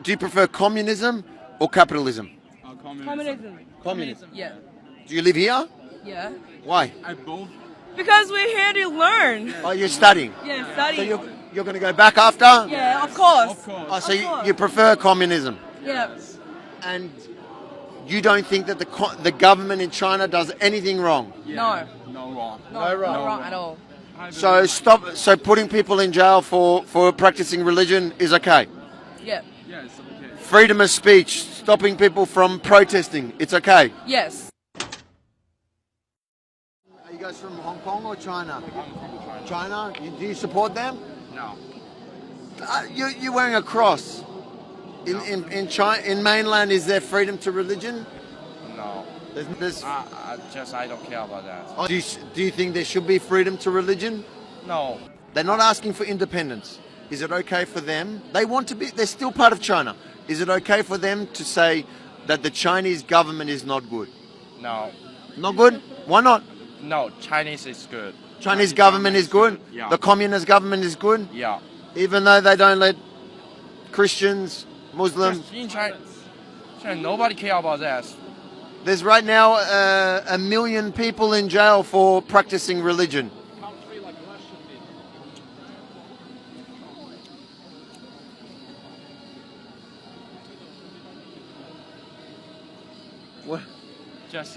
do you prefer communism or capitalism? Communism. Communism. Yeah. Do you live here? Yeah. Why? Because we're here to learn. Oh, you're studying. Yeah, So study. you're going to go back after? Yeah, of course. Oh, so you prefer communism, Yeah. and you don't think that the government in China does anything wrong? No. No wrong. No, No wrong. not wrong at all. So So putting people in jail for practicing religion is okay. Yeah. Yeah, it's okay. Freedom of speech, stopping people from protesting, it's okay. Yes. Are you guys from Hong Kong or China? China? Do you support them? No. You're wearing a cross. In China, in mainland, is there freedom to religion? No. There's I don't care about that. Oh, do you think there should be freedom to religion? No. They're not asking for independence. Is it okay for them? They want to be, they're still part of China. Is it okay for them to say that the Chinese government is not good? No. Not good? Why not? No, Chinese is good. Chinese government is good? Yeah. The communist government is good? Yeah. Even though they don't let Christians, Muslims... In China, nobody care about that. There's right now 1 million people in jail for practicing religion. What?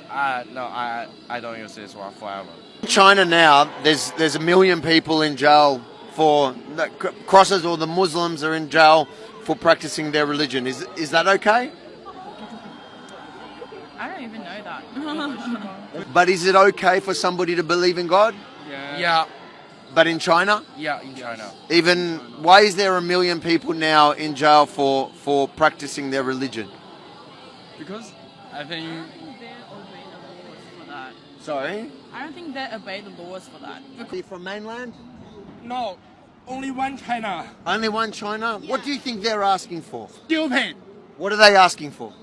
I don't use this one forever. In China now, there's 1 million people in jail for crosses, or the Muslims are in jail for practicing their religion. Is that okay? I don't even know that. But is it okay for somebody to believe in God? Yeah. But in China? Yeah, in China. Even, why is there 1 million people now in jail for practicing their religion? Because I think Sorry? I don't think they obey the laws for that. Are you from mainland? no, only one China. Only one China? What do you think they're asking for? Stupid. What are they asking for?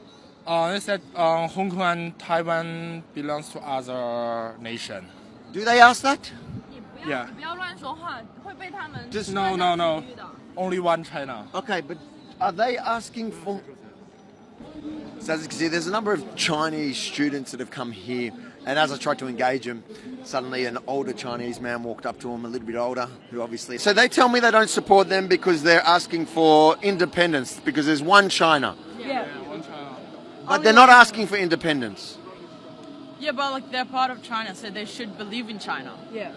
They said Hong Kong and Taiwan belongs to other nation. Do they ask that? Yeah. 不要乱说话，会被他们 Just No. Only one China. Okay, but are they asking for... So as you can see, there's a number of Chinese students that have come here, and as I tried to engage them, suddenly an older Chinese man walked up to them, a little bit older, who obviously... So they tell me they don't support them because they're asking for independence, because there's one China. Yeah. One China. But they're not asking for independence. Yeah, but like they're part of China, so they should believe in China. Yeah.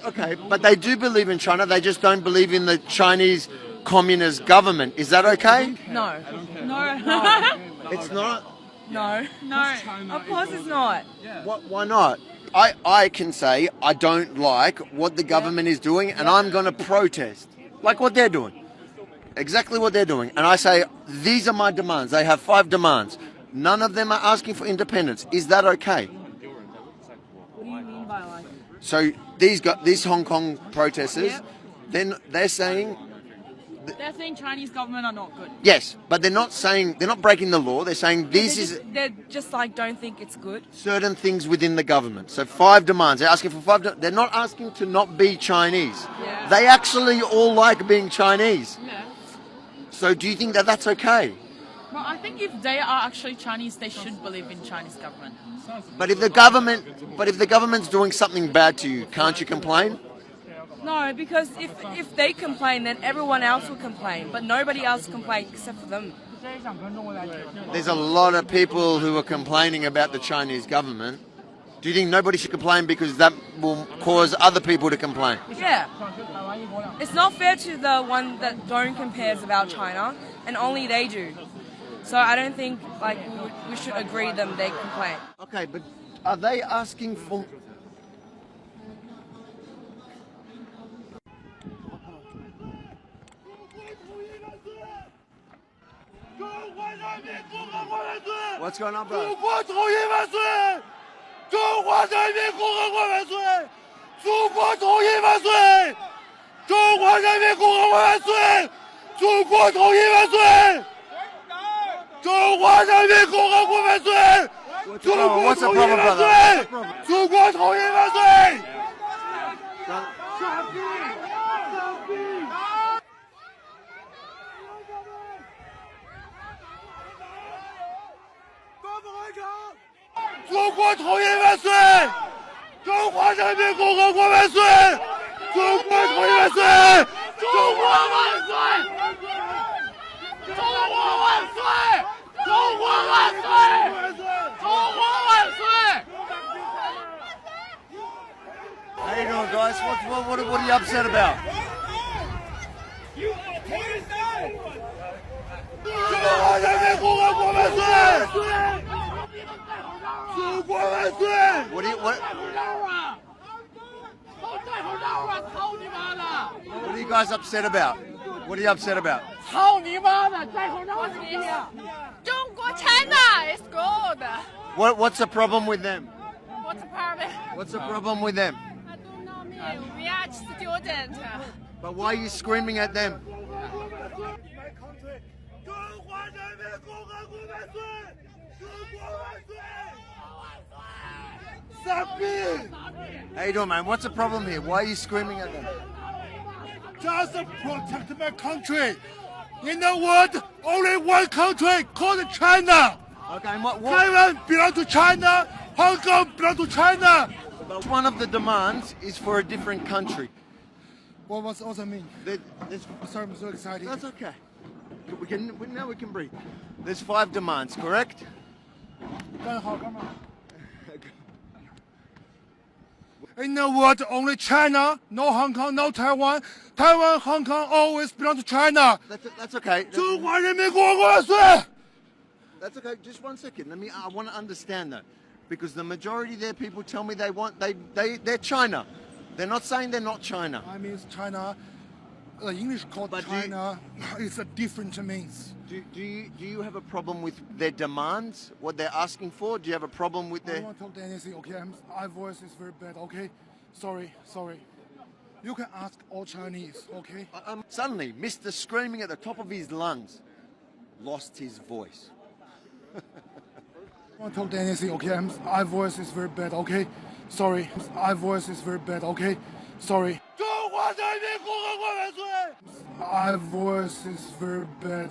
Okay, but they do believe in China, they just don't believe in the Chinese Communist government. Is that okay? No. No. It's not? No. No. Of course it's not. Why not? I can say I don't like what the government is doing, and I'm going to protest. Like what they're doing. Exactly what they're doing. And I say, these are my demands. They have 5 demands. None of them are asking for independence. Is that okay? What do you mean by like? So these Hong Kong protesters, Yep. then they're saying... They're saying Chinese government are not good. Yes, but they're not saying, they're not breaking the law. They're saying They're just like don't think it's good. certain things within the government. So 5 demands. They're asking for 5. They're not asking to not be Chinese. Yeah. They actually all like being Chinese. Yeah. So do you think that that's okay? Well, I think if they are actually Chinese, they should believe in Chinese government. But if the government's doing something bad to you, can't you complain? No, because if they complain, then everyone else will complain, but nobody else complains except for them. There's a lot of people who are complaining about the Chinese government. Do you think nobody should complain because that will cause other people to complain? Yeah. It's not fair to the one that don't cares about China, and only they do. So I don't think like we should agree them they complain. Okay, but are they asking for... What's going on, bro? 中国统一万岁！中华人民共和国万岁！中国统一万岁！中华人民共和国万岁！中国统一万岁！中华人民共和国万岁！中国统一万岁！中国统一万岁！ What's 中国统一万岁！中华人民共和国万岁！中国统一万岁！中国万岁！中国万岁！中国万岁！中国万岁！ How you doing, guys? What are you upset about? 中华人民共和国万岁！中国万岁！ What are you guys upset about? What are you upset about? 操你妈的！戴口罩！中国 China is good. What's the problem with them? What's the problem? What's the problem with them? I don't know me. We are students. But why are you screaming at them? 中华人民共和国万岁！中国万岁！傻逼！ How you doing, man? What's the problem here? Why are you screaming at them? Just to protect my country. In the world, only one country called China. Okay, and what? Taiwan belongs to China. Hong Kong belongs to China. But one of the demands is for a different country. What's that mean? There's, Sorry, I'm so excited. that's okay. Now we can breathe. There's 5 demands, correct? 干好干嘛? In the world, only China, no Hong Kong, no Taiwan. Taiwan, Hong Kong always belong to China. That's okay. 中华人民共和国万岁! That's okay. Just 1 second. I want to understand that, because the majority there people tell me they're China. They're not saying they're not China. I mean, China. English called But China. It's a different means. Do you have a problem with their demands? What they're asking for? Do you have a problem with I their? don't want to talk anything. Okay, my voice is very bad. Okay, sorry. You can ask all Chinese. Okay. Suddenly, Mr. Screaming at the top of his lungs lost his voice. I don't want to talk anything. Okay, my voice is very bad. Okay, sorry. My voice is very bad. Okay, sorry. 中华人民共和国万岁! My voice is very bad.